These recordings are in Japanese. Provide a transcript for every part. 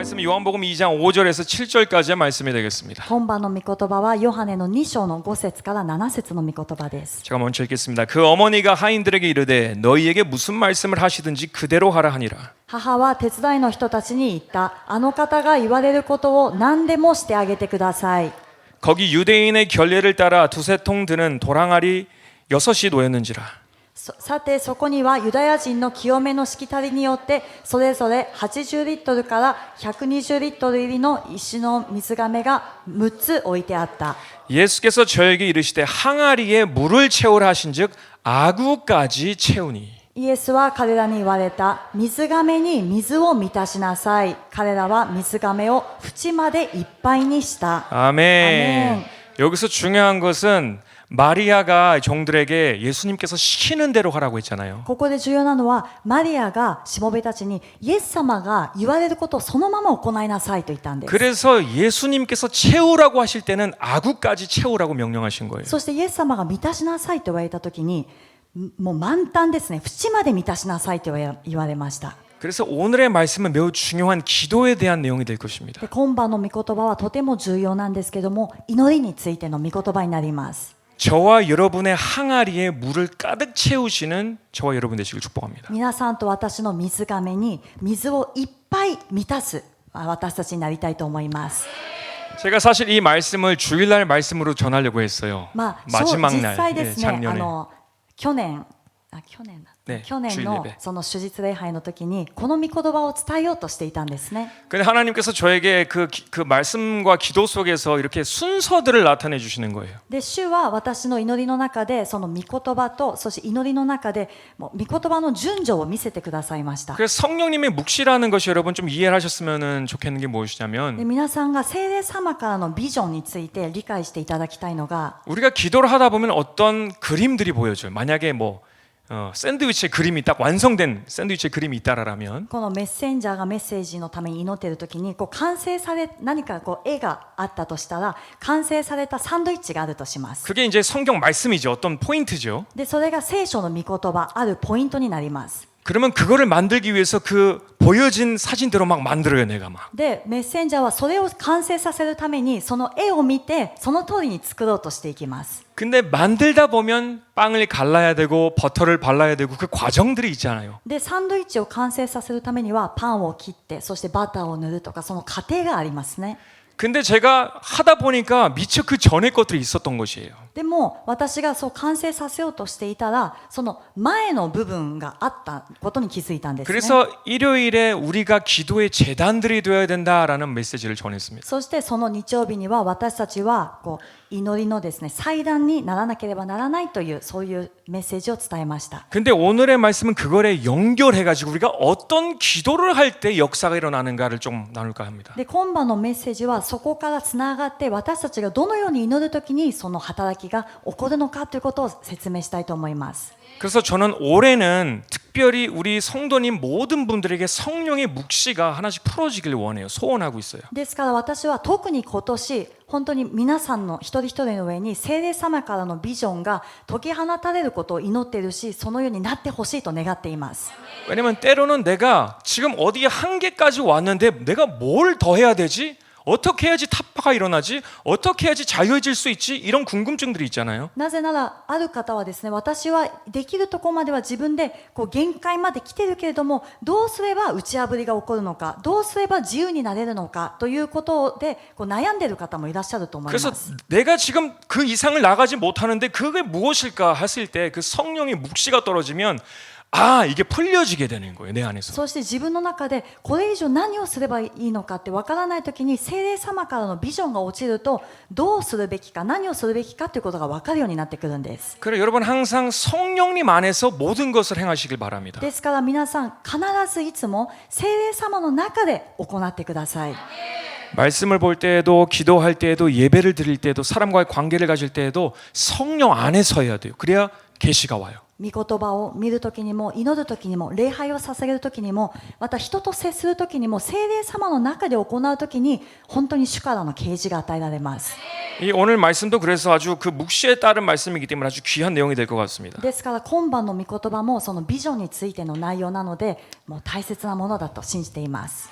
말씀은 요한복음 2장 5절에서 7절까지의 말씀이 되겠습니다. 今晩の御言葉はヨハネの2章の5節から7節の御言葉です。 제가 먼저 읽겠습니다. 그 어머니가 하인들에게 이르되 너희에게 무슨 말씀을 하시든지 그대로 하라 하니라. 母は手伝いの人たちに言った。あの方が言われることを何でもしてあげてください。 거기 유대인의 결례를 따라 두세 통 드는 도랑알이 6이 놓였는지라. さてそこにはユダヤ人の清めのしきたりによってそれぞれ80リットルから120リットル入りの石の水甕が6つ置いてあった。 예수께서 저에게 이르시되 항아리에 물을 채우라 하신즉 아구까지 채우니. イエスは彼らに言われた。水甕に水を満たしなさい。彼らは水甕を縁までいっぱいにした。 아멘. 여기서 중요한 것은 마리아가 종들에게 예수님께서 시키는 대로 하라고 했잖아요. ここで重要なのはマリアがしもべたちにイエス様が言われることをそのまま行いなさいと言ったんです。 그래서 예수님께서 채우라고 하실 때는 아구까지 채우라고 명령하신 거예요. そしてイエス様が満たしなさいと言われたときにもう満タンですね。縁まで満たしなさいと言われました。 그래서 오늘의 말씀은 매우 중요한 기도에 대한 내용이 될 것입니다. で今晩の御言葉はとても重要なんですけども祈りについての御言葉になります。 저와 여러분의 항아리에 물을 가득 채우시는 저와 여러분 되시길 축복합니다. 皆さんと私の水甕に水をいっぱい満たす私たちになりたいと思います。 제가 사실 이 말씀을 주일날 말씀으로 전하려고 했어요. 実 마지막 날, 際ですね、 작년에. 去年ね、去年 주일 の 예배. その主日礼拝の時にこの御言葉を伝えようとしていたんですね。 근데 하나님께서 저에게 그 말씀과 기도 속에서 이렇게 순서들을 나타내 주시는 거예요. で主は私の祈りの中でその御言葉とそして祈りの中でもう御言葉の順序を見せてくださいました。 그래서 성령님의 묵시라는 것이 여러분 좀 이해를 하셨으면 좋겠는 게 で 무엇이냐면 皆さんが聖霊様からのビジョンについて理解していただきたいのが 우리가 기도를 하다 보면 어떤 그림들이 보여져요. 만약에 뭐 샌드위치의 그림이 딱 완성된 샌드위치의 그림이 있다라면 このメッセンジャーがメッセージのために祈っている時にこう完成され何かこう絵があったとしたら完成されたサンドイッチがあるとします。 그게 이제 성경 말씀이죠. 어떤 포인트죠. でそれが聖書の御言葉あるポイントになります。 그러면 그거를 만들기 위해서 그 보여진 사진대로 막 만들어요, 내가 막. でメッセンジャーはそれを完成させるためにその絵を見てその通りに作ろうとしていきます。 근데 만들다 보면 빵을 갈라야 되고 버터를 발라야 되고 그 과정들이 있잖아요. でサンドイッチを完成させるためにはパンを切ってそしてバターを塗るとかその過程がありますね。 근데 제가 하다 보니까 미처 그 전에 것들이 있었던 것이에요. でも私がそう完成させようとしていたらその前の部分があったことに気づいたんですね。 그래서 일요일에 우리가 기도의 재단들이 되어야 된다라는 메시지를 전했습니다. そしてその日曜日には私たちはこう祈りのですね祭壇にならなければならないというそういうメッセージを伝えました。 근데 오늘의 말씀은 그거에 연결해가지고 우리가 어떤 기도를 할 때 역사가 일어나는가를 좀 나눌까 합니다. で今晩のメッセージはそこからつながって私たちがどのように祈るときにその働きが起こるのかということを説明したいと思います。 그래서 저는 올해는 특별히 우리 성도님 모든 분들에게 성령의 묵시가 하나씩 풀어지길 원해요. 소원하고 있어요. ですから私は特に今年本当に皆さんの一人一人の上に聖霊様からのビジョンが解き放たれることを祈っているしそのようになってほしいと願っています。 왜냐면 때로는 내가 지금 어디에 한계까지 왔는데 내가 뭘 더 해야 되지? 어떻게 해야지 타파가 일어나지? 어떻게 해야지 자유해질 수 있지? 이런 궁금증들이 있잖아요. なぜならある方はですね私はできるところまでは自分でこう限界まで来てるけれどもどうすれば打ち破りが起こるのかどうすれば自由になれるのかということでこう悩んでいる方もいらっしゃると思いま 그래서 す。 내가 지금 그 이상을 나가지 못하는데 그게 무엇일까 했을 때 그 성령의 묵시가 떨어지면 아 이게 풀려지게 되는 거예요 내 안에서. そして自分の中でこれ以上何をすればいいのかってわからないときに聖霊様からのビジョンが落ちるとどうするべきか何をするべきかということが分かるようになってくるんです。 그래 여러분 항상 성령님 안에서 모든 것을 행하시길 바랍니다. ですから皆さん必ずいつも聖霊様の中で行ってください。 말씀을 볼 때에도 기도할 때에도 예배를 드릴 때에도 사람과의 관계를 가질 때에도 성령 안에서 해야 돼요. 그래야 계시가 와요. 御言葉を見るときにも祈るときにも礼拝を捧げるときにもまた人と接するときにも聖霊様の中で行うときに本当に主からの啓示が与えられます。 이 오늘 말씀도 그래서 아주 그 묵시에 따른 말씀이기 때문에 아주 귀한 내용이 될 것 같습니다. ですから今晩の御言葉もそのビジョンについての内容なのでもう大切なものだと信じています。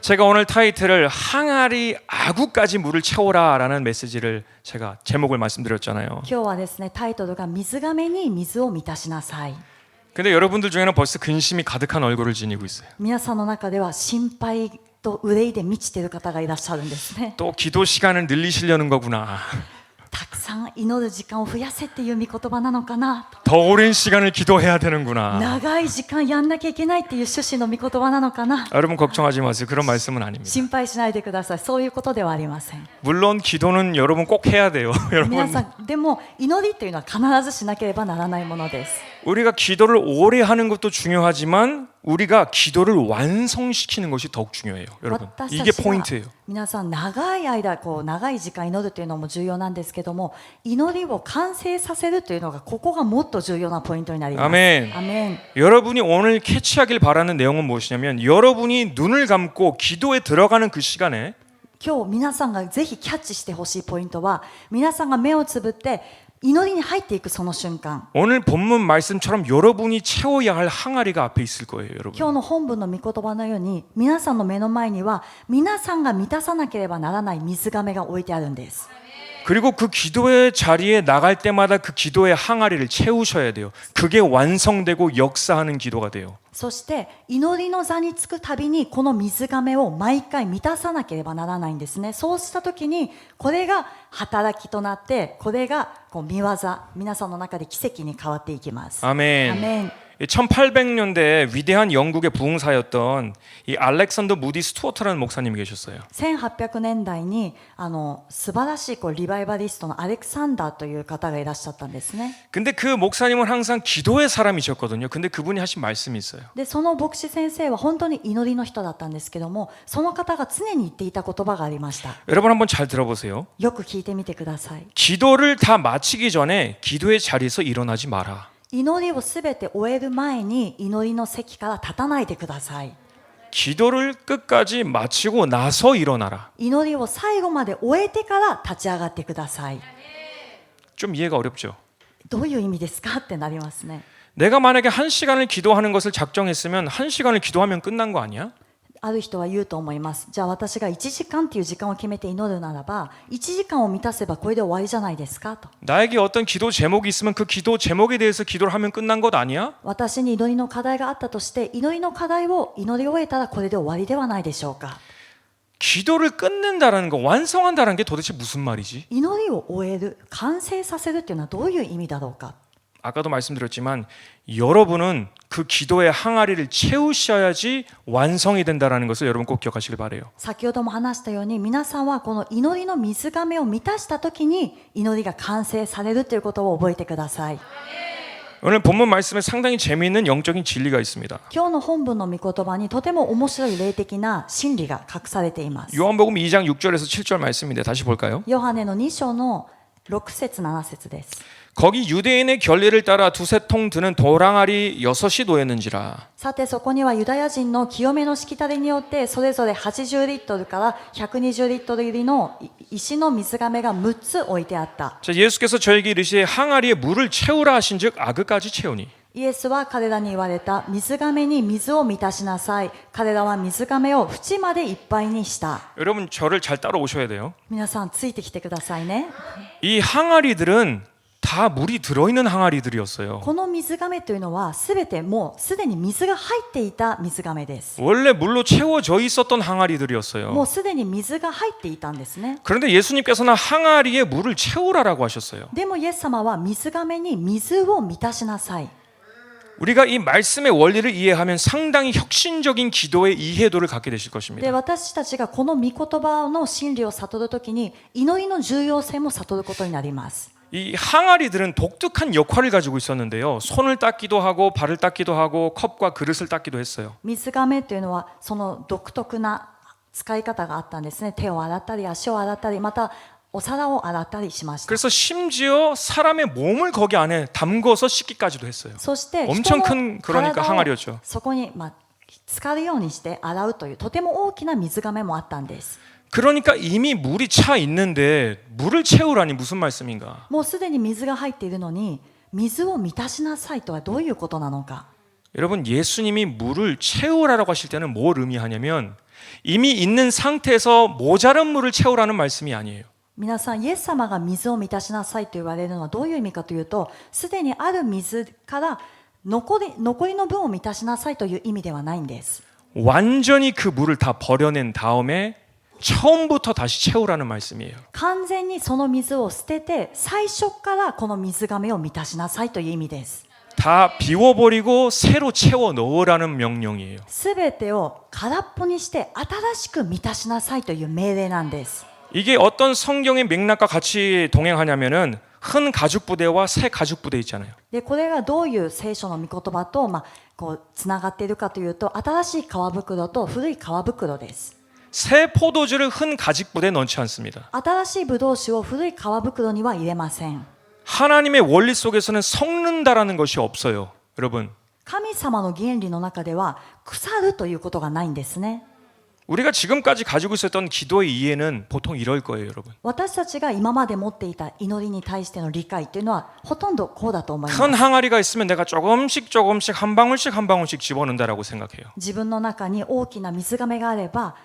제가 오늘 타이틀을 항아리 아구까지 물을 채워라라는 메시지를 제가 제목을 말씀드렸잖아요. 今日はですねタイトルが水がめに水を満たしなさい。 근데 여러분들 중에는 벌써 근심이 가득한 얼굴을 지니고 있어요. 皆さんの中では心配と憂いで満ちている方がいらっしゃるんですね。 또 기도 시간을 늘리시려는 거구나. たくさん祈る時間を増やせっていう御言葉なのかなと。 더 오랜 시간을 기도해야 되는구나. 長い時間やんなきゃいけないっていう趣旨の御言葉なのかな。 여러분 걱정하지 마세요. 그런 말씀은 아닙니다. 心配しないでください。そういうことではありません。 물론 기도는 여러분 꼭 해야 돼요. 皆 여러분 さんでも祈りというのは必ずしなければならないものです。 우리가 기도를 오래 하는 것도 중요하지만 우리가 기도를 완성시키는 것이 더욱 중요해요. 여러분 私 이게 たちは 포인트예요. 皆さん長い間長い時間祈るというのも重要なんですけども祈りを完成させるというのがここがもっと重要なポイントになります。 아멘. アメン。 여러분이 오늘 캐치하길 바라는 내용은 무엇이냐면 여러분이 눈을 감고 기도에 들어가는 그 시간에 今日皆さんがぜひキャッチしてほしいポイントは皆さんが目をつぶって祈りに入っていくその瞬間 오늘 본문 말씀처럼 여러분이 채워야 할 항아리가 앞에 있을 거예요, 今 여러분. 日の本文の御言葉のように皆さんの目の前には皆さんが満たさなければならない水がめが置いてあるんです。 그리고 그 기도의 자리에 나갈 때마다 그 기도의 항아리를 채우셔야 돼요. 그게 완성되고 역사하는 기도가 돼요. そして祈りの座につくたびにこの水がめを毎回満たさなければならないんですね。そうした時にこれが働きとなってこれが見業皆さんの中で奇跡に変わっていきます。 아멘. アメン。 1800년대에 위대한 영국의 부흥사였던 이 알렉산더 무디 스투어트라는 목사님이 계셨어요. 1800年代に素晴らしいリバイバリストのアレクサンダーという方がいらっしゃったんですね。 근데 그 목사님은 항상 기도의 사람이셨거든요. 근데 그분이 하신 말씀이 있어요. でその牧師先生は本当に祈りの人だったんですけどもその方が常に言っていた言葉がありました。 여러분 한번 잘 들어보세요. よく聞いてみてください。 기도를 다 마치기 전에 기도의 자리에서 일어나지 마라. 祈りをすべて終える前に祈りの席から立たないでください。 기도를 끝까지 마치고 나서 일어나라. 祈りを最後まで終えてから立ち上がってください。 좀 이해가 어렵죠? どういう意味ですかってなりますね。 내가 만약에 1시간을 기도하는 것을 작정했으면 1시간을 기도하면 끝난 거 아니야? ある人は言うと思います。じゃあ私が1時間っていう時間を決めて祈るならば1時間を満たせばこれで終わりじゃないですかと。 나에게 어떤 기도 제목이 있으면 그 기도 제목에 대해서 기도를 하면 끝난 것 아니야? 私に祈りの課題があったとして祈りの課題を祈り終えたらこれで終わりではないでしょうか。 기도를 끝낸다라는 거, 완성한다는 게 도대체 무슨 말이지? 祈りを終える完成させるっていうのはどういう意味だろうか。 아까도 말씀드렸지만 여러분은 그 기도의 항아리를 채우셔야지 완성이 된다라는 것을 여러분 꼭 기억하시길 바래요. 先ほども話したように皆さんはこの祈りの水がめを満たした時に祈りが完成されるということを覚えてください。 오늘 본문 말씀에 상당히 재미있는 영적인 진리가 있습니다. 今日の本文の御言葉にとても面白い霊的な真理が隠されています。 요한복음 2장 6절에서 7절 말씀인데 다시 볼까요? ヨハネの2章の6節7節です。 거기 유대인의 결례를 따라 두세 통 드는 도랑아리 6이 놓였는지라. さてそこにはユダヤ人の清めのしきたりによってそれぞれ80リットルから120リットル入りの石の水がめが6つ置いてあった。 자, 예수께서 저에게 이르시되 항아리에 물을 채우라 하신즉 아그까지 채우니. イエスは彼らに言われた。水がめに水を満たしなさい。彼らは水がめを縁までいっぱいにした。 여러분 저를 잘 따라오셔야 돼요. 皆さんついてきてくださいね。 이 항아리들은 다 물이 들어있는 항아리들이었어요. この水がめというのはすべてもうすでに水が入っていた水がめです。 원래 물로 채워져 있었던 もう 항아리들이었어요. すでに水が入っていたんですね。 그런데 예수님께서는 항아리에 물을 채우라라고 하셨어요. でもイエス様は水がめに水を満たしなさい。 우리가 이 말씀의 원리를 이해하면 상당히 혁신적인 기도의 이해도를 갖게 되실 で 것입니다. 私たちがこの御言葉の真理を悟るときに祈りの重要性も悟ることになります。 이 항아리들은 독특한 역할을 가지고 있었는데요. 손을 닦기도 하고 발을 닦기도 하고 컵과 그릇을 닦기도 했어요. 水がめというのはその独特な使い方があったんですね。手を洗ったり足を洗ったりまたお皿を洗ったりしました。 그래서 심지어 사람의 몸을 거기 안에 담궈서 씻기까지도 했어요. そして 엄청 人の 큰 그러니까 体を 항아리였죠. そこに浸かるようにして洗うというとても大きな水がめもあったんです。 그러니까 이미 물이 차 있는데 물을 채우라니 무슨 말씀인가? もうすでに水が入っているのに水を満たしなさいとはどういうことなのか。 여러분 예수님이 물을 채우라라고 하실 때는 뭘 의미하냐면 이미 있는 상태에서 모자른 물을 채우라는 말씀이 아니에요. 皆さん、イエス様が水を満たしなさいと言われるのはどういう意味かというと、すでにある水から残りの分を満たしなさいという意味ではないんです。 완전히 그 물을 다 버려낸 다음에 처음부터 다시 채우라는 말씀이에요. 完全にその水を捨てて最初からこの水がめを満たしなさいという意味です。 다 비워버리고 새로 채워 넣으라는 명령이에요. すべてを空っぽにして新しく満たしなさいという命令なんです。 이게 어떤 성경의 맥락과 같이 동행하냐면은 큰 가죽 부대와 새 가죽 부대 있잖아요. でこれがどういう聖書の御言葉とこうつながっているかというと、新しい皮袋と古い皮袋です。 새 포도주를 흔 가죽 부대에 넣지 않습니다. 新しいブドウ酒を古い皮袋には入れません。 하나님의 원리 속에서는 썩는다라는 것이 없어요. 여러분, 神様の原理の中では腐るということがないんですね。 우리가 지금까지 가지고 있었던 기도의 이해는 보통 이럴 거예요, 여러분. 私たちが今まで持っていた祈りに対しての理解というのはほとんどこうだと思います。 큰 항아리가 있으면 내가 조금씩 한 방울씩 집어넣는다라고 생각해요. 自分の中に大きな水がめがあれば、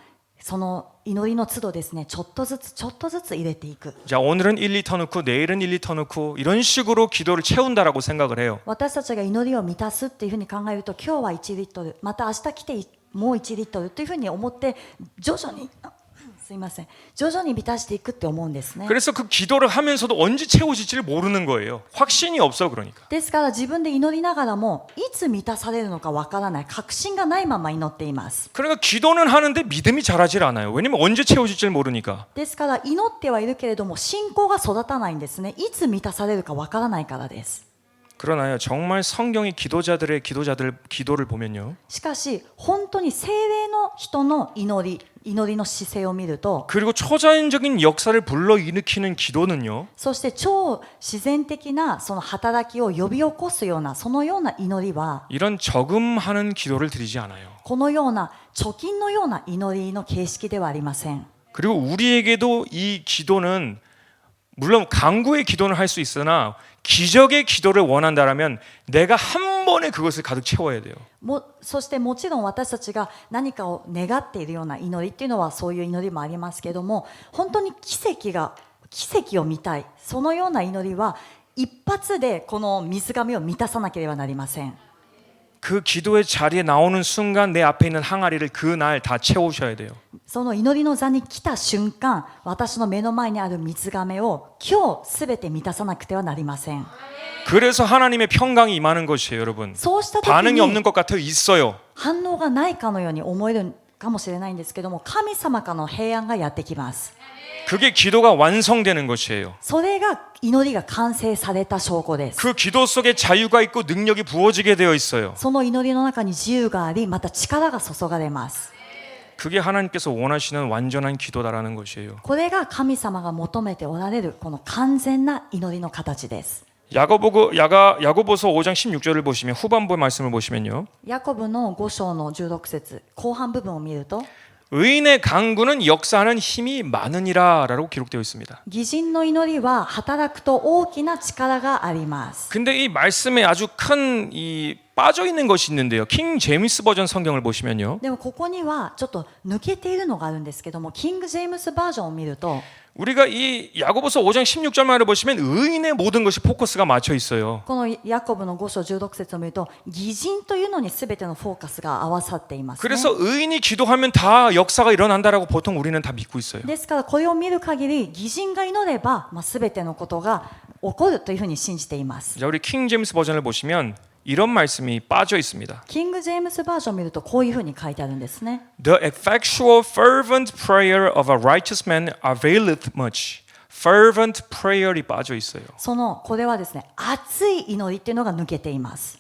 その祈りの都度ですね、ちょっとずつ入れていく。 자, 오늘은 1리터 넣고 내일은 1리터 넣고 이런 식으로 기도를 채운다라고 생각을 해요. 私たちが祈りを満たすっていうふうに考えると、今日は1リットル、また明日来てもう1リットルというふうに思って徐々に満たしていくって思うんですね。 그래서 그 기도를 하면서도 언제 채워질지를 모르는 거예요. 확신이 없어 그러니까. ですから自分で祈りながらもいつ満たされるのかわからない、確信がないまま祈っています。 그러니까 기도는 하는데 믿음이 자라질 않아요. 왜냐면 언제 채워질지를 모르니까. ですから祈ってはいるけれども信仰が育たないんですね。いつ満たされるかわからないからです。 그러나요, 정말 성경의 기도를 보면요. しかし本当に聖霊の人の祈りの姿勢を見ると、 그리고 초자연적인 역사를 불러일으키는 기도는요. そして超自然的なその働きを呼び起こすようなそのような祈りは 이런 저금하는 기도를 드리지 않아요. このような貯金のような祈りの形式ではありません。 그리고 우리에게도 이 기도는 물론 강구의 기도는 할 수 있으나 기적의 기도를 원한다라면 내가 한 번에 그것을 가득 채워야 돼요. そしてもちろん私たちが何かを願っているような祈りっていうのはそういう祈りもありますけども、本当に奇跡を見たい、そのような祈りは一発でこの水がめを満たさなければなりません。 그 기도의 자리에 나오는 순간 내 앞에 있는 항아리를 그날 다 채우셔야 돼요. その祈りの座に来た瞬間、私の目の前にある水がめを今日すべて満たさなくてはなりません。 그래서 하나님의 평강이 임하는 것이에요, 여러분. そうした時 반응이 に 없는 것 같아요. 있어요. 反応がないかのように思えるかもしれないんですけども、神様からの平安がやってきます。 그게 기도가 완성되는 것이에요. それが祈りが完成された証拠です。 그 기도 속에 자유가 있고 능력이 부어지게 되어 있어요. その祈りの中に自由があり、また力が注がれます。 그게 하나님께서 원하시는 완전한 기도다라는 것이에요. これが神様が求めておられるこの完全な祈りの形です。 야고보서 5장 16절을 보시면 후반부의 말씀을 보시면요. ヤコブの5章の16節後半部分を見ると、 의인의 강구는 역사하는 힘이 많으니라라고 기록되어 있습니다. 義人の祈りは働くと大きな力があります。 근데 이 말씀에 아주 큰 빠져 있는 것이 있는데요. 킹 제임스 버전 성경을 보시면요. でもここにはちょっと抜けているのがあるんですけども、キング・ジェームスバージョンを見ると、 우리가 이 야고보서 5장 16절 말을 보시면 의인의 모든 것이 포커스가 맞춰 있어요. このヤコブの5章16節を見ると、義人というのに全てのフォーカスが合わさっていますね。 그래서 의인이 기도하면 다 역사가 일어난다라고 보통 우리는 다 믿고 있어요. ですからこれを見る限り、義人が祈れば、全てのことが起こるというふうに信じています。 자, 우리 킹 제임스 버전을 보시면 이런 말씀이 빠져 있습니다. キング・ジェームスバージョンを見るとこういうふうに書いてあるんですね。 The effectual fervent prayer of a righteous man availeth much. fervent prayer이 빠져 있어요. これはですね、熱い祈りっていうのが抜けています。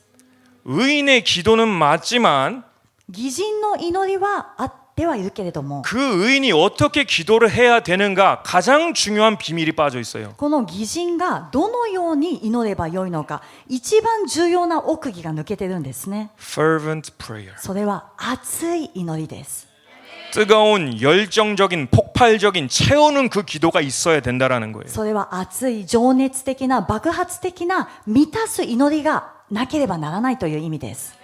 의인의 기도는 맞지만 義人の祈りはってはいるけれども 그 의인이 어떻게 기도를 해야 되는가 가장 중요한 비밀이 빠져 있어요. この義人がどのように祈ればよいのか一番重要な奥義が抜けてるんですね。 Fervent prayer. それは熱い祈りです。 뜨거운 열정적인 폭발적인 채우는 그 기도가 있어야 된다라는 거예요. それは熱い情熱的な爆発的な満たす祈りがなければならないという意味です。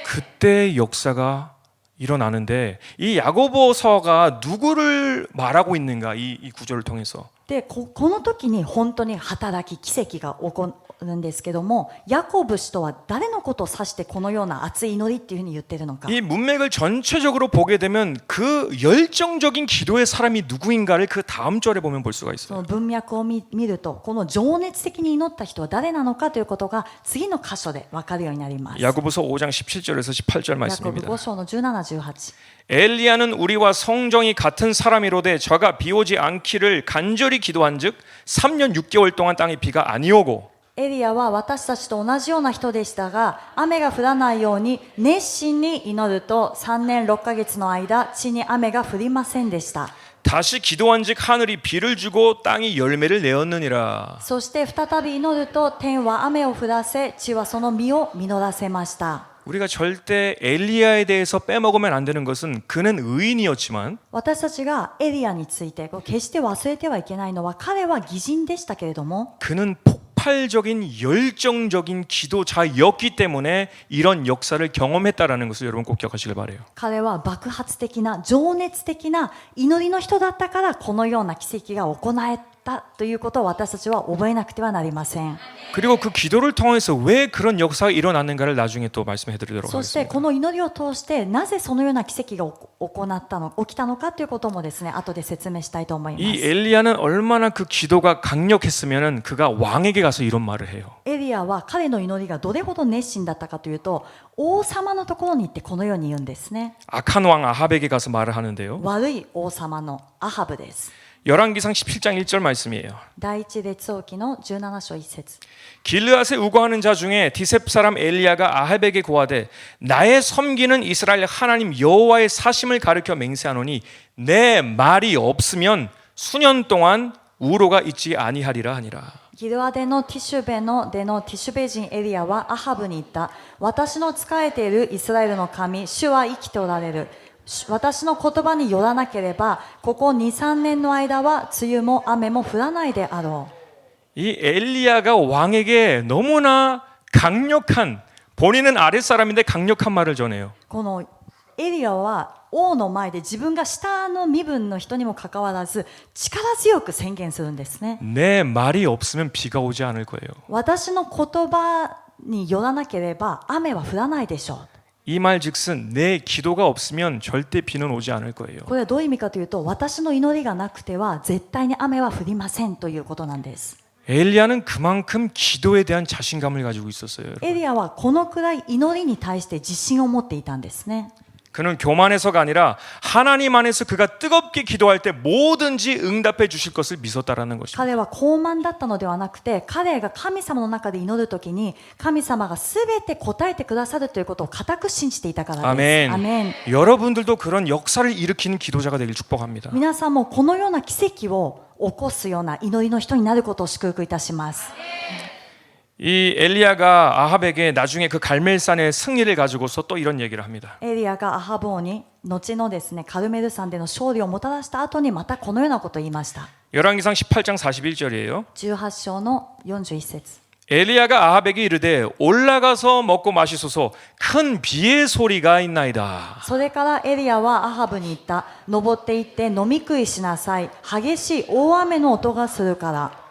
그때 역사가 일어나는데 이 야고보서가 누구를 말하고 있는가 이 구절을 통해서 でこの時に本当に働き奇跡が起こるんですけどもヤコブ氏とは誰のことを指してこのような熱い祈りっていうふうに言ってるのか 이 문맥을 전체적으로 보게 되면 그 열정적인 기도의 사람이 누구인가를 그 다음 절에 보면 볼 수가 その 있어요. 文脈を見るとこの情熱的に祈った人は誰なのかということが次の箇所で分かるようになります。 야고보서 5장 17절에서 18절 ヤコブ 말씀입니다. 5章の17、18 엘리야는 우리와 성정이 같은 사람이로되 저가 비 오지 않기를 간절히 기도한즉 3년 6개월 동안 땅에 비가 아니오고 エリアは私たちと同じような人でしたが雨が降らないように熱心に祈ると3年6ヶ月の間地に雨が降りませんでした。 다시 기도한즉 하늘이 비를 주고 땅이 열매를 내었느니라. そして再び祈ると天は雨を降らせ地はその実を実らせました。 우리가 절대 엘리야에 대해서 빼먹으면 안 되는 것은 그는 의인이었지만 私たちがエリアについて決して忘れてはいけないのは彼は義人でしたけれども 그는 폭발적인 열정적인 기도자였기 때문에 이런 역사를 경험했다라는 것을 여러분 꼭 기억하시길 바라요. 彼は爆発的な情熱的な祈りの人だったからこのような奇跡が行えたということを私たちは覚えなくてはなりません。 그리고 그 기도를 통해서 왜 그런 역사가 일어났는가를 나중에 또 말씀해 드리도록 そして 하겠습니다. この祈りを通してなぜそのような奇跡が起きたのかということもですね後で説明したいと思いま 이 す。 엘리야는 얼마나 그 기도가 강력했으면은 그가 왕에게 가서 이런 말을 해요. エリアは彼の祈りがどれほど熱心だったかというと王様のところに行ってこのように言うんですね。 악한 왕 아합에게 가서 말을 하는데요. 悪い王様のアハブです。 열왕기상 17장 1절 말씀이에요. 第一列王記の17章1節 길르앗에 우거하는 자 중에 디셉 사람 엘리야가 아합에게 고하되 나의 섬기는 이스라엘 하나님 여호와의 사심을 가르쳐 맹세하노니 내 말이 없으면 수년 동안 우로가 있지 아니하리라 하니라. ギルアデのティシュベの出のティシュベ人エリアはアハブに言った。私の仕えているイスラエルの神、主は生きておられる。私の言葉によらなければ、ここ2、3年の間は梅雨も雨も降らないであろう。 이 엘리야가 왕에게 너무나 강력한 본인은 아랫사람인데 강력한 말을 전해요. このエリアは王の前で自分が下の身分の人にもかかわらず力強く宣言するんですね。 내 말이 없으면 비가 오지 않을 거예요. 私の言葉によらなければ雨は降らないでしょう。 이 말즉슨 내 기도가 없으면 절대 비는 오지 않을 거예요. これはどういう意味かというと私の祈りがなくては絶対に雨は降りませんということなんです。 엘리야는 그만큼 기도에 대한 자신감을 가지고 있었어요. エリアはこのくらい祈りに対して自信を持っていたんですね。 그는 교만해서가 아니라 하나님 안에서 그가 뜨겁게 기도할 때 뭐든지 응답해 주실 것을 믿었다라는 것입니다. 彼は高慢だったのではなくて彼が神様の中で祈るときに神様がすべて答えてくださるということを固く信じていたからです。 아멘. アメン。 여러분들도 그런 역사를 일으키는 기도자가 되길 축복합니다. 皆さんもこのような奇跡を起こすような祈りの人になることを祝福いたします。 이 엘리야가 아합에게 나중에 그 갈멜산의 승리를 가지고서 또 이런 얘기를 합니다. エリアがアハブ王に後のですねカルメル山での勝利をもたらした後にまたこのようなことを言いました。 열왕기상 18장 41절이에요. 18章の41節 엘리야가 아합에게 이르되 올라가서 먹고 마시소서 큰 비의 소리가 있나이다. それからエリアはアハブに言った。登って行って飲み食いしなさい。激しい大雨の音がするから。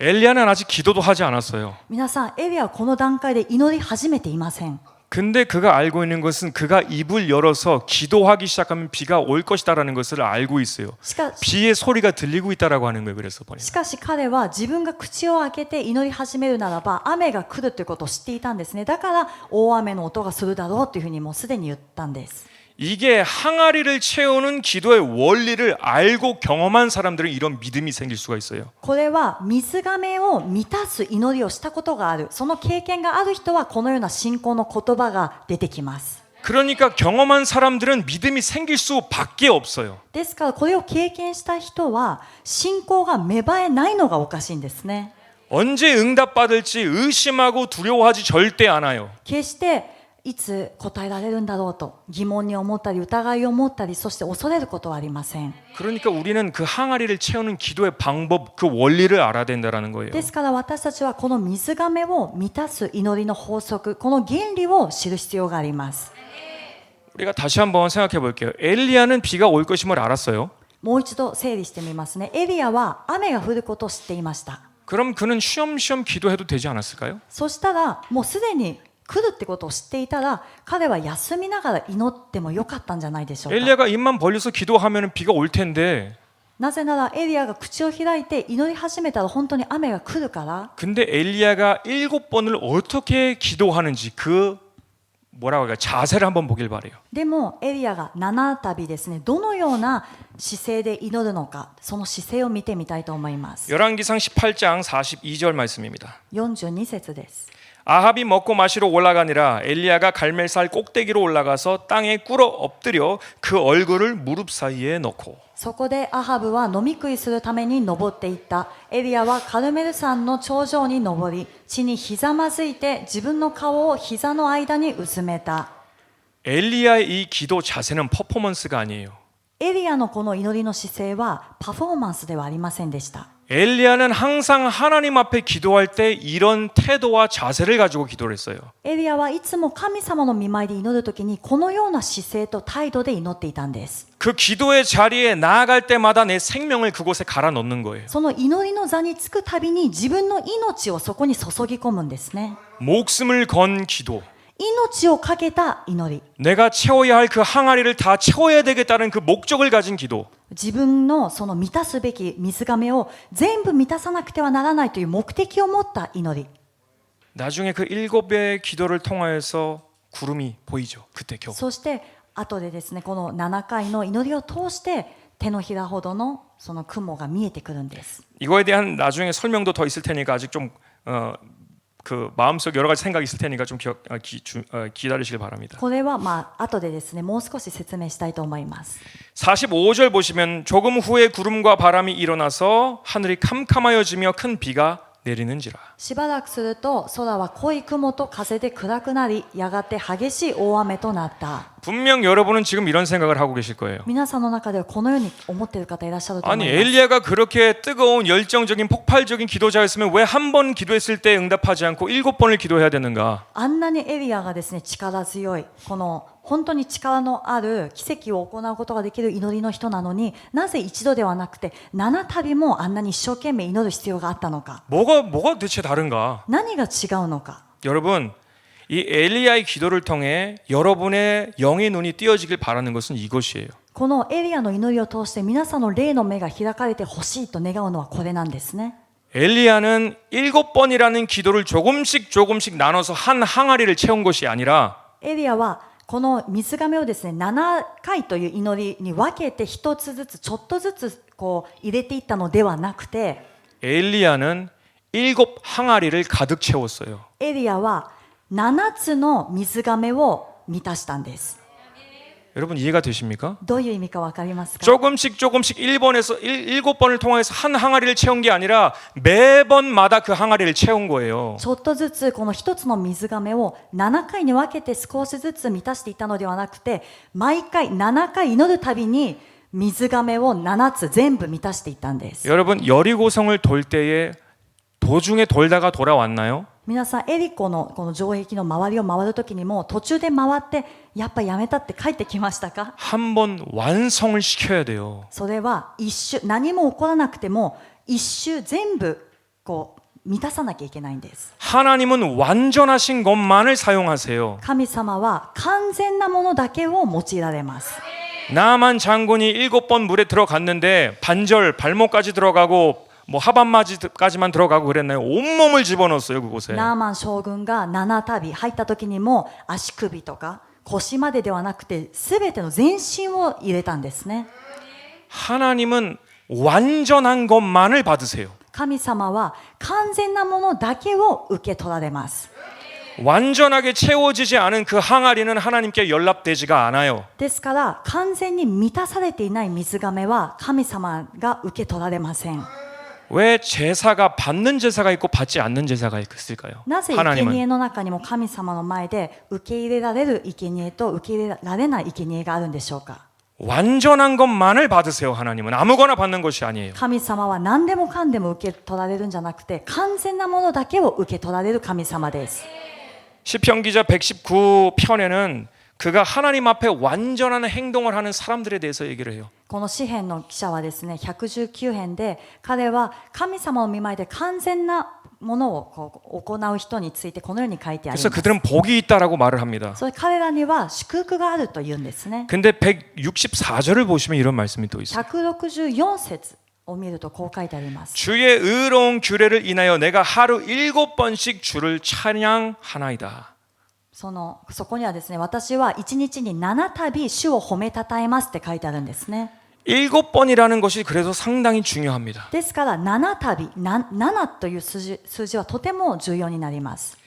엘리야는 아직 기도도 하지 않았어요. 皆さん、エリアはこの段階で祈り始めていません。 근데 그가 알고 있는 것은 그가 입을 열어서 기도하기 시작하면 비가 올 것이다라는 것을 알고 있어요. しかし 비의 소리가 들리고 있다라고 하는 거예요. 그래서 보니까. しかし彼は自分が口を開けて祈り始めるならば雨が来るということを知っていたんですね。だから大雨の音がするだろうというふうにもうすでに言ったんです。 이게 항아리를 채우는 기도의 원리를 알고 경험한 사람들은 이런 믿음이 생길 수가 있어요. これは水がめを満たす祈りをしたことがある。その経験がある人はこのような信仰の言葉が出てきます。 그러니까 경험한 사람들은 믿음이 생길 수밖에 없어요. ですからこれを経験した人は信仰が芽生えないのがおかしいんですね。 언제 응답받을지 의심하고 두려워하지 절대 않아요. 決していつ答えられるんだろうと疑問に思ったり疑いを持ったりそして恐れることはありません。 그러니까 우리는 그 항아리를 채우는 기도의 방법, 그 원리를 알아야 된다는 거예요. ですから私たちはこの水がめを満たす祈りの法則、この原理を知る必要があります。 우리가 다시 한번 생각해 볼게요. 엘리야는 비가 올 것임을 알았어요. もう一度整理してみますね。エリアは雨が降ることを知っていました。 그럼 그는 쉬엄쉬엄 기도해도 되지 않았을까요? そしたらもうすでに来るってことを知っていたら彼は休みながら祈ってもよかったんじゃないでしょうか。 엘리야가 입만 벌려서 기도하면 비가 올 텐데 なぜならエリアが口を開いて祈り始めたら本当に雨が来るから。 근데 엘리야가 7번을 어떻게 기도하는지 그 뭐라고 할까 자세를 한번 보길 바래요. でもエリアが7度ですね、どのような姿勢で祈るのか、その姿勢を見てみたいと思います。 열왕기상 18장 42절 말씀입니다. 42節です。 아합이 먹고 마시러 올라가니라 엘리야가 갈멜살 꼭대기로 올라가서 땅에 꿇어 엎드려 그 얼굴을 무릎 사이에 넣고. そこでアハブは飲み食いするために登っていった。エリアはカルメル山の頂上に登り、地にひざまずいて自分の顔を膝の間にうずめた。 엘리야의 이 기도 자세는 퍼포먼스가 아니에요. エリアのこの祈りの姿勢はパフォーマンスではありませんでした。 엘리야는 항상 하나님 앞에 기도할 때 이런 태도와 자세를 가지고 기도를 했어요. エリアはいつも神様の御前で祈るときにこのような姿勢と態度で祈っていたんです。 그 기도의 자리에 나아갈 때마다 내 생명을 그곳에 갈아 넣는 거예요. その祈りの座につくたびに自分の命をそこに注ぎ込むんですね。 목숨을 건 기도. 命をかけた祈り。 내가 채워야 할 그 항아리를 다 채워야 되겠다는 그 목적을 가진 기도. 自分のその満たすべき水がめを全部満たさなくてはならないという目的を持った祈り。 나중에 그 7배의 기도를 통하여서 구름이 보이죠. 그때 겨우. そして後でですね、この7回の祈りを通して手のひらほどのその雲が見えてくるんです。 이거에 대한 나중에 설명도 더 있을 테니까 아직 좀 그 마음속 여러 가지 생각이 있을 테니까 좀 기다리시길 바랍니다. これは後でですね、もう少し説明したいと思います。 45절 보시면 조금 후에 구름과 바람이 일어나서 하늘이 캄캄하여지며 큰 비가 내리는지라. しばらくすると空は濃い雲と風で暗くなり、やがて激しい大雨となった。 분명 여러분은 지금 이런 생각을 하고 계실 거예요. 皆さんの中ではこのように思っている方いらっしゃると思い 아니 ます。 엘리야가 그렇게 뜨거운 열정적인 폭발적인 기도자였으면 왜 한 번 기도했을 때 응답하지 않고 7번을 기도해야 되는가? あんなにエリアがですね、力強い、この本当に力のある奇跡を行うことができる祈りの人なのに、なぜ一度ではなくて7度もあんなに一生懸命祈る必要があったのか。 뭐가 대체 다른가? 何が違うのか。 여러분 이 엘리야의 기도를 통해 여러분의 영의 눈이 띄어지길 바라는 것은 이것이에요. このエリアの祈りを通して皆さんの霊の目が開かれてほしいと願うのはこれなんですね。 엘리야는 7번이라는 기도를 조금씩 나눠서 한 항아리를 채운 것이 아니라 エリアはこの水がめをですね、7回という祈りに分けて一つずつちょっとずつこう入れていったのではなくて、 엘리야는 7 항아리를 가득 채웠어요. エリアは7つの水がめを満たしたんです。 여러분 이해가 되십니까? どういう意味か分かりますか？ 조금씩 1번에서 7번을 통해서 한 항아리를 채운 게 아니라 매번마다 그 항아리를 채운 거예요. ちょっとずつこの一つの水がめを7回に分けて少しずつ満たしていったのではなくて、毎回7回祈るたびに水がめを7つ全部満たしていったんです。 여러분 여리고성을 돌 때에 도중에 돌다가 돌아왔나요? 皆さんエリコのこの城壁の周りを回るときにも途中で回ってやっぱやめたって帰ってきましたか？ 한번 완성을 시켜야 돼요. それは一周、何も起こらなくても一周全部こう満たさなきゃいけないんです。 하나님은 완전하신 것만을 사용하세요. 神様は完全なものだけを用いられます。 나만 장군이 7번 물에 들어갔는데 반절 발목까지 들어가고 뭐 하반마디까지만 들어가고 그랬나요? 온몸을 집어넣었어요 그곳에. ナーマン将軍が7度入った時にも足首とか腰までではなくて全ての全身を入れたんですね。 하나님은 완전한 것만을 받으세요. 神様は完全なものだけを受け取られます。 완전하게 채워지지 않은 그 항아리는 하나님께 연락되지가 않아요. ですから完全に満たされていない水がめは神様が受け取られません。 왜 제사가 받는 제사가 있고 받지 않는 제사가 있을까요? なぜ生贄の中にも神様の前で受け入れられる生贄と受け入れられない生贄があるんでしょうか。 완전한 것만을 받으세요. 하나님은 아무거나 받는 것이 아니에요. 神様は何でもかんでも受け取られるんじゃなくて完全なものだけを受け取られる神様です。 시편 기자 119편에는 그가 하나님 앞에 완전한 행동을 하는 사람들에 대해서 얘기를 해요. この詩篇の記者はですね、119編で彼は神様の御前で完全なものを行う人についてこのように書いてあり 그래서 ます。 그들은 복이 있다라고 말을 합니다. それ彼らには祝福があると言うんですね。 근데 164절을 보시면 이런 말씀이 또 있어요. 164節を見るとこう書いてあります。 주의 의로운 규례를 인하여 내가 하루 7번씩 주를 찬양하나이다. そこにはですね、私は1日に7度主を褒めたたえますって書いてあるんですね。 7번이라는 것이 그래서 상당히 중요합니다. ですから7度、7という数字はとても重要になります。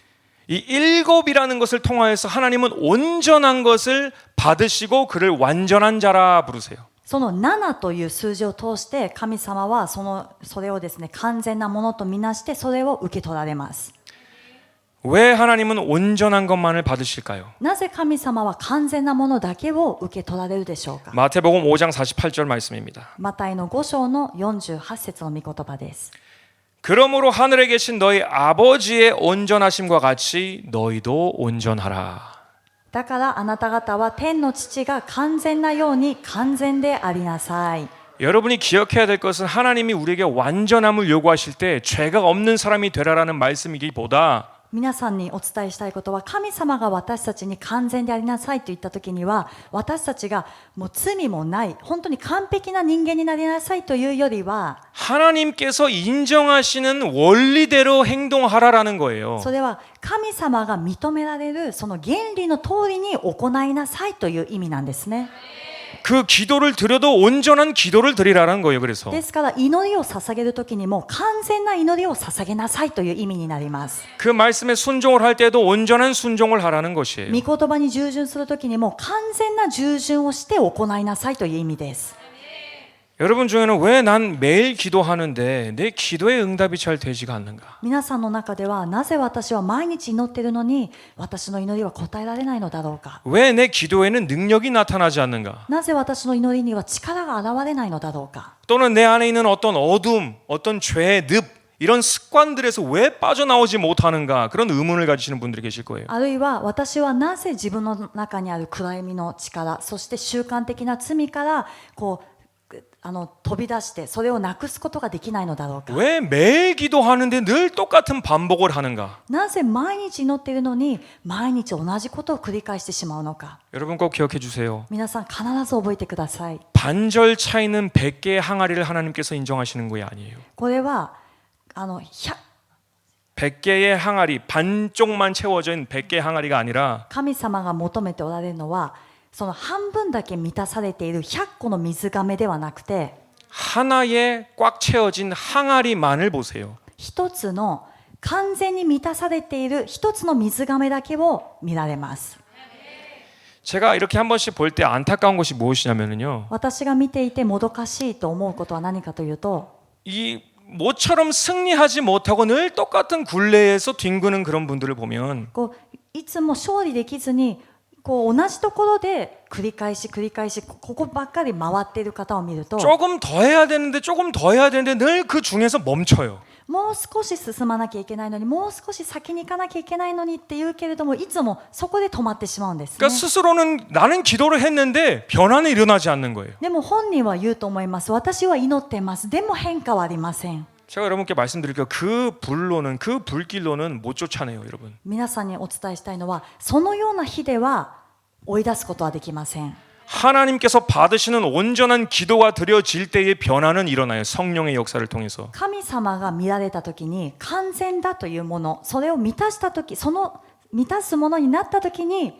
이 7이라는 것을 통하여서 하나님은 온전한 것을 받으시고 그를 완전한 자라 부르세요. その7という数字を通して神様はそれをですね、完全なものとみなしてそれを受け取られます。 왜 하나님은 온전한 것만을 받으실까요? なぜ神様は完全なものだけを受け取られるでしょうか。 마태복음 5장 48절 말씀입니다. マタイの5章の48節の御言葉です。 그러므로 하늘에 계신 너희 아버지의 온전하심과 같이 너희도 온전하라. だからあなた方は天の父が完全なように完全でありなさい。 여러분이 기억해야 될 것은 하나님이 우리에게 완전함을 요구하실 때 죄가 없는 사람이 되라라는 말씀이기보다 皆さんにお伝えしたいことは、神様が私たちに完全でありなさいと言ったときには、私たちがもう罪もない本当に完璧な人間になりなさいというよりは、 하나님께서 인정하시는 원리대로 행동하라라는 거예요. それは神様が認められるその原理の通りに行いなさいという意味なんですね。 그 기도를 드려도 온전한 기도를 드리라는 거예요. 그래서 ですから祈りを捧げるときにも完全な祈りを捧げなさいという意味になります。 그 말씀에 순종을 할 때도 온전한 순종을 하라는 것이에요. 御言葉に従順するときにも完全な従順をして行いなさいという意味です。 여러분 중에는 왜 난 매일 기도하는데 내 기도의 응답이 잘 되지가 않는가? 皆さんの中ではなぜ私は毎日祈っているのに私の祈りは答えられないのだろうか。 왜 내 기도에는 능력이 나타나지 않는가? なぜ私の祈りには力が現れないのだろうか。 또는 내 안에 있는 어떤 어둠, 어떤 죄의 늪 이런 습관들에서 왜 빠져나오지 못하는가? 그런 의문을 가지시는 분들이 계실 거예요. あるいは私はなぜ自分の中にある暗闇の力、そして習慣的な罪から飛び出してそれをなくすことができないのだろうか。 왜 매일 기도하는데 늘 똑같은 반복을 하는가? なぜ毎日祈っているのに毎日同じことを繰り返してしまうのか。 여러분 꼭 기억해 주세요. 皆さん必ず覚えてください。 반절 차이는 100개의 항아리를 하나님께서 인정하시는 것이 아니에요. これは100개의 항아리, 반쪽만 채워져 있는 100개의 항아리가 아니라 神様が求めておられるのはその半分だけ満たされている100個の水がめではなくて 하나에 꽉 채워진 항아리만을 보세요. 一つの完全に満たされている一つの水がめだけを見られます。 제가 이렇게 한 번씩 볼 때 안타까운 것이 무엇이냐면요. 私が見ていてもどかしいと思うことは何かというと 이 모처럼 승리하지 못하고 늘 똑같은 굴레에서 뒹구는 그런 분들을 보면 いつも勝利できずに同じところで繰り返しここばっかり回っている方を見ると 조금 더 해야 되는데 조금 더 해야 되는데 늘 그 중에서 멈춰요. もう少し進まなきゃいけないのにもう少し先に行かなきゃいけないのにって言うけれどもいつもそこで止まってしまうんですね。 그러니까 스스로는 나는 기도를 했는데 변화는 일어나지 않는 거예요. でも本人は言うと思います。私は祈ってます。でも変化はありません。 제가 여러분께 말씀드릴게요. 그 불길로는 못 쫓아내요, 여러분. 皆さんにお伝えしたいのはそのような日では追い出すことはできません。 하나님께서 받으시는 온전한 기도가 드려질 때의 변화는 일어나요. 성령의 역사를 통해서. 神様が見られた時に完全だというもの、それを満たした時、その満たすものになった時に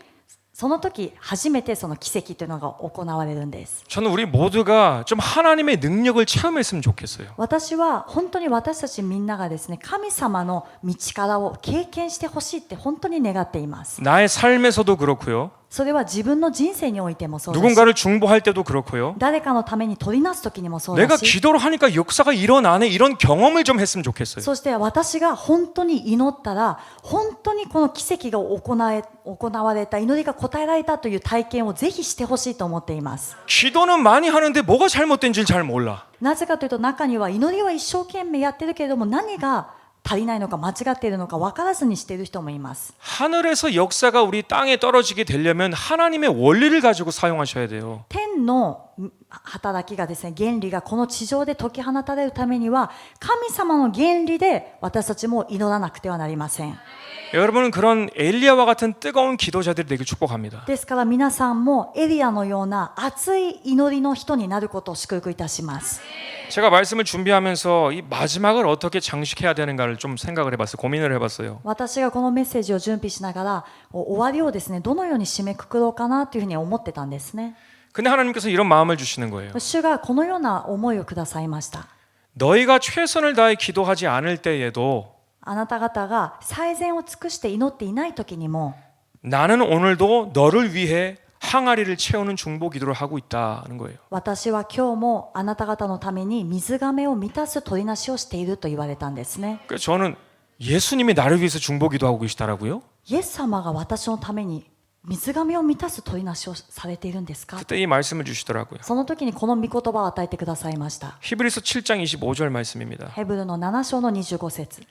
その時初めてその奇跡というのが行われるんです。 저는 우리 모두가 좀 하나님의 능력을 체험했으면 좋겠어요. 私は本当に私たちみんながですね、神様の道からを経験してほしいって本当に願っています。 나의 삶에서도 그렇고요. それは自分の人生においてもそうだし、 누군가를 중보할 때도 그렇고요. 誰かのために取りなす時にもそう 내가 だし、 기도를 하니까 역사가 일어나네 이런 경험을 좀 했으면 좋겠어요. そして私が本当に祈ったら本当にこの奇跡が行われた、祈りが応えられたという体験をぜひしてほしいと思っています。 기도는 많이 하는데 뭐가 잘못된지를 잘 몰라. なぜかというと、中には祈りは一生懸命やってるけれども、何が足りないのか間違っているのか分からずにしている人もいます。 하늘에서 역사가 우리 땅에 떨어지게 되려면 하나님의 원리를 가지고 사용하셔야 돼요. 天の働きがですね、原理がこの地上で解き放たれるためには、神様の原理で私たちも祈らなくてはなりません。 여러분은 그런 엘리야와 같은 뜨거운 기도자들이 되길 축복합니다. ですから皆さんもエリアのような熱い祈りの人になることを祝福いたします。 제가 말씀을 준비하면서 이 마지막을 어떻게 장식해야 되는가를 좀 생각을 해봤어요. 고민을 해봤어요. 私がこのメッセージを準備しながら終わりをですね、どのように締めくくろうかなというふうに思ってたんですね。 근데 하나님께서 이런 마음을 주시는 거예요. 主がこのような思いをくださいました。 너희가 최선을 다해 기도하지 않을 때에도 あなた方が最善を尽くして祈っていない時にも、 나는 오늘도 너를 위해 항아리를 채우는 중보 기도를 하고 있다는 거예요. 私は今日もあなた方のために水がめを満たす取りなしをしていると言われたんですね。 그래서 저는 예수님이 나를 위해서 중보 기도하고 계시다라고요? イエス様が私のために水がめを満たす取りなしをされているんですか？ 그때 이 말씀을 주시더라고요. その時にこの御言葉を与えてくださいました。 히브리서 7장 25절 말씀입니다. ヘブルの7章の25節。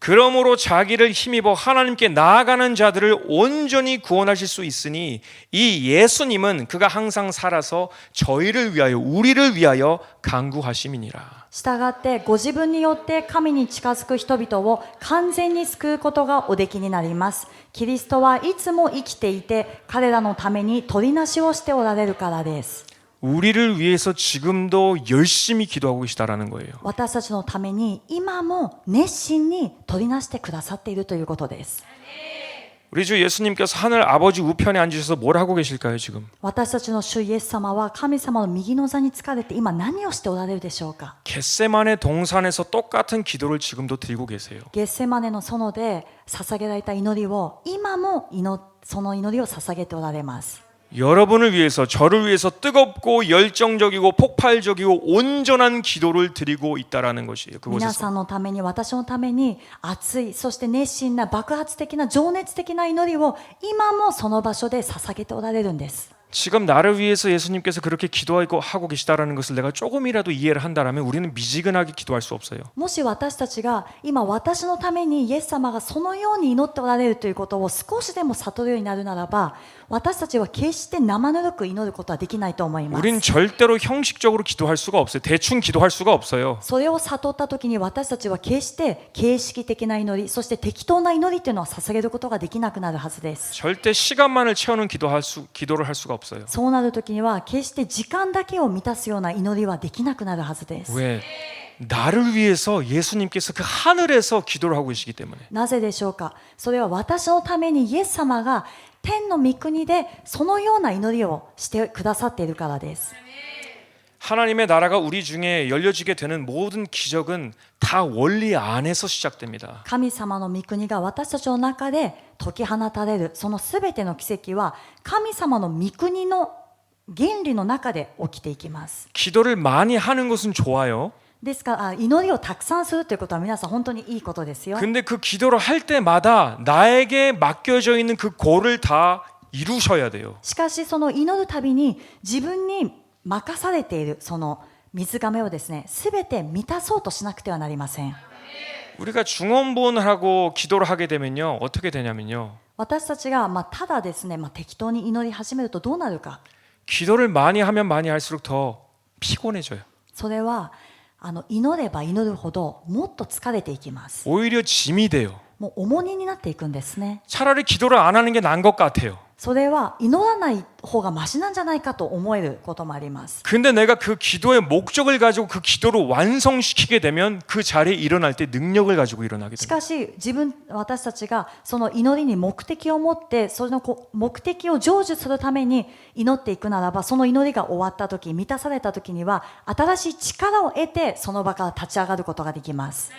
그러므로 자기를 힘입어 하나님께 나아가는 자들을 온전히 구원하실 수 있으니 이 예수님은 그가 항상 살아서 저희를 위하여 우리를 위하여 간구하심이니라. 従ってご自分によって神に近づく人々を完全に救うことがおできになります。キリストはいつも生きていて彼らのために取りなしをしておられるからです。 우리를 위해서 지금도 열심히 기도하고 계시다라는 거예요. 私たちのために今も熱心に取りなしてくださっているということです。 우리 주 예수님께서 하늘 아버지 우편에 앉으셔서 뭘 하고 계실까요 지금? 私たちの主イエス様は神様の右の座に疲れて今何をしておられるでしょうか？ 겟세마네 동산에서 똑같은 기도를 지금도 드리고 계세요. ゲッセマネの園で捧げられた祈りを今もその祈りを捧げておられます。 여러분을 위해서 저를 위해서 뜨겁고 열정적이고 폭발적이고 온전한 기도를 드리고 있다라는 것이에요. 皆 그곳에서 さんのために私のために熱いそして熱心な爆発的な情熱的な祈りを今もその場所で捧げておられるんです。 지금 나를 위해서 예수님께서 그렇게 기도하고 하고 계시다라는 것을 내가 조금이라도 이해를 한다라면 우리는 미지근하게 기도할 수 없어요. もし私たちが今私のためにイエス様がそのように祈っておられるということを少しでも悟るようになるならば、私たちは決して生ぬるく祈ることはできないと思います。 우린 절대로 형식적으로 기도할 수가 없어요. 대충 기도할 수가 없어요. それを悟った時に私たちは決して形式的な祈り、そして適当な祈りというのは捧げることができなくなるはずです。 절대 시간만을 채우는 기도를 할 수가 없어요. そうなる時には決して時間だけを満たすような祈りはできなくなるはずです。 왜? 나를 위해서 예수님께서 그 하늘에서 기도를 하고 계시기 때문에. なぜでしょうか？それは私のためにイエス様が天の御国でそのような祈りをしてくださっているからです。 하나님의 나라가 우리 중에 열려지게 되는 모든 기적은 다 원리 안에서 시작됩니다. 神様の御国が私たちの中で解き放たれるそのすべての奇跡は神様の御国の原理の中で起きていきます。 기도를 많이 하는 것은 좋아요. ですから祈りをたくさんするということは皆さん本当にいいことですよ。 근데 그 기도를 할 때마다 나에게 맡겨져 있는 그 고를 다 이루셔야 돼요. しかしその祈るたびに自分に任されているその水がめをですね、すべて満たそうとしなくてはなりません。 우리가 중언부언을 하고 기도를 하게 되면요. 어떻게 되냐면요. 私たちがただですね、適当に祈り始めるとどうなるか。 기도를 많이 하면 많이 할수록 더 피곤해져요. それは祈れば祈るほどもっと疲れていきます。 오히려 짐이 돼요. もう重荷になっていくんですね。 차라리 기도를 안 하는 게 나은 것 같아요. それは祈らない方がマシなんじゃないかと思えることもあります。 근데 내가 그 기도의 목적을 가지고 그 기도를 완성시키게 되면 그 자리에 일어날 때 능력을 가지고 일어나게 し 됩니다. かし私たちがその祈りに目的を持ってその目的を成就するために祈っていくならば、その祈りが終わった時、満たされた時には新しい力を得てその場から立ち上がることができます。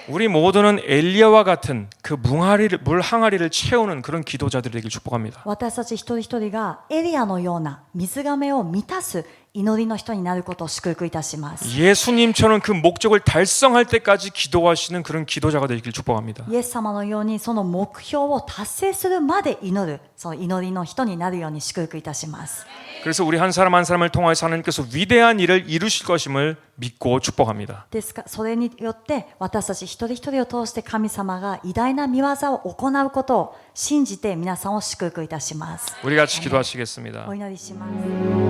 우리 모두는 엘리야와 같은 그 물 항아리를 채우는 그런 기도자들이 되길 축복합니다. 私たち一人一人がエリアのような水がめを満たす祈りの人になることを祝福いたします。 예수님처럼 그 목적을 달성할 때까지 기도하시는 그런 기도자가 되길 축복합니다. イエス様のようにその目標を達成するまで祈る、その祈りの人になるように祝福いたします。 그래서 우리 한 사람 한 사람을 통하여서 하나님께서 위대한 일을 이루실 것임을 믿고 축복합니다. ですからそれによって私たち一人一人を通して神様が偉大な御業を行うことを信じて皆さんを祝福いたします。 우리 같이 기도하시겠습니다. お祈りします。